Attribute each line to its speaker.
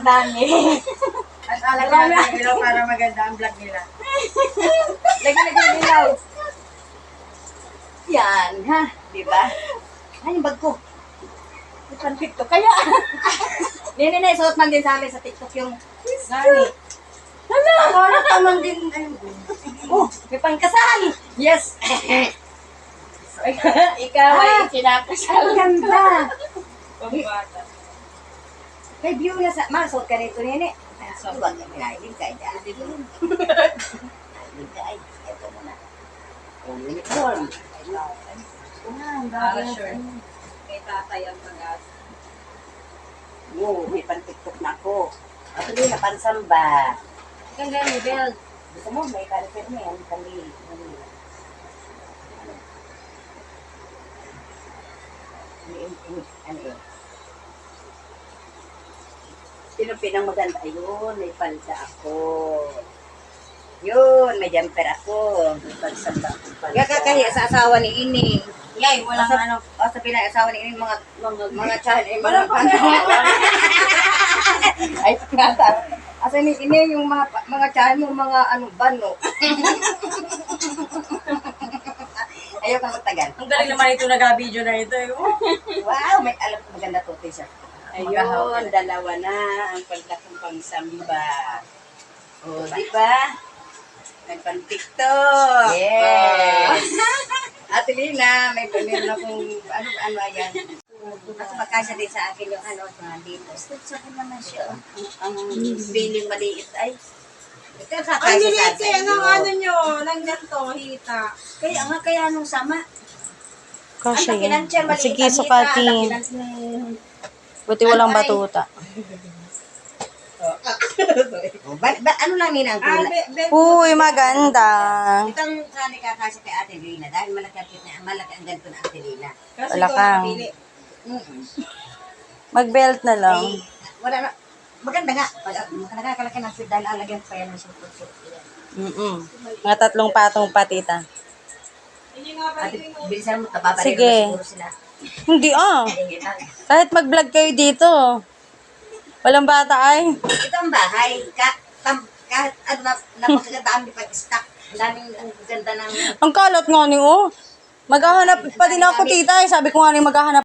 Speaker 1: namin.
Speaker 2: At alagaan ng ilaw para maganda ang vlog nila.
Speaker 1: Lagyan ng ilaw. Yan, ha? Diba? Ay, yung bag ko. May pan-TikTok kaya. Nene, suot man din sa amin sa TikTok yung...
Speaker 2: Nani?
Speaker 1: Hala!
Speaker 2: Wala ka man din. Ayun.
Speaker 1: Oh, may pangkasal! Yes!
Speaker 2: Ikaw ay kinakasal.
Speaker 1: Ang ganda!
Speaker 2: Pambata.
Speaker 1: May view na sa... Suot ka rito, Nene.
Speaker 2: Suot.
Speaker 1: Huwag ka pinailig ka. Ilig ka. Ay, ito muna. Oh, uniform.
Speaker 2: Ah, sure. Kay tatay ang pag-as.
Speaker 1: May pan-TikTok na ako. Ako din, napansamba.
Speaker 2: Ganda ni Bel.
Speaker 1: Gusto mo, may kalipin mo yan. Kami. Ano yun? Pinang maganda. Ayun, may palda ako. Yun, may jumper ako. May pansamba akong palda. Kaya sa asawa ni Ini.
Speaker 2: Yay, walang ano.
Speaker 1: O sa pinag-asawa ni Ini, mga child,
Speaker 2: Walang
Speaker 1: ay, pangata. Asa ni Ini, yung mga child mo, mga bano. Ayaw kang magtagal.
Speaker 2: Ang galing naman ito nag-video na ito.
Speaker 1: Wow, may alam ko maganda to, t-shirt.
Speaker 2: Ayun, dalawa na ang paglatong pangsamba. O, di ba? Nagpan-TikTok.
Speaker 1: Yes. Ate Lina, meron akong, ano ayan. At magkasya din sa akin yung mga dito. Sa akin naman siya. Ang feeling maliit ay. Ito sa
Speaker 2: Ang
Speaker 1: kasya
Speaker 2: lilit
Speaker 1: sa
Speaker 2: eh,
Speaker 1: inyo.
Speaker 2: ano nyo, ng ganito, hita.
Speaker 1: Kaya nung sama.
Speaker 3: Kasya
Speaker 1: Ang laki ng tiyan,
Speaker 3: yan.
Speaker 1: maliit
Speaker 3: Sige,
Speaker 1: ang hita,
Speaker 3: sukati.
Speaker 1: ang laki ng-
Speaker 3: Buti walang
Speaker 1: Ay.
Speaker 3: batuta.
Speaker 1: Ano lang nina ang kulay?
Speaker 3: Uy, maganda.
Speaker 1: Itong sani kakasya kay Ate Lina dahil malaki ang ganito na Ate Lina.
Speaker 3: Wala kang. Mag-belt na lang.
Speaker 1: Ay, wala na. Maganda nga. Nakakalaki ng fit dahil alagyan pa yan ng suit.
Speaker 3: Mga 3 patong patita.
Speaker 1: Ate, bilisan mo, tababaril
Speaker 3: Sige.
Speaker 1: na siguro sila.
Speaker 3: Hindi
Speaker 1: Kaingitan.
Speaker 3: Kahit mag-vlog kayo dito. Walang bata ay.
Speaker 1: Ito ang bahay. Kahit napakagandaan di pag-stock. Ang daming ang ganda ng...
Speaker 3: Ang kalat nga ni oh. Maghahanap pa din ako tita eh. Sabi ko nga ni maghahanap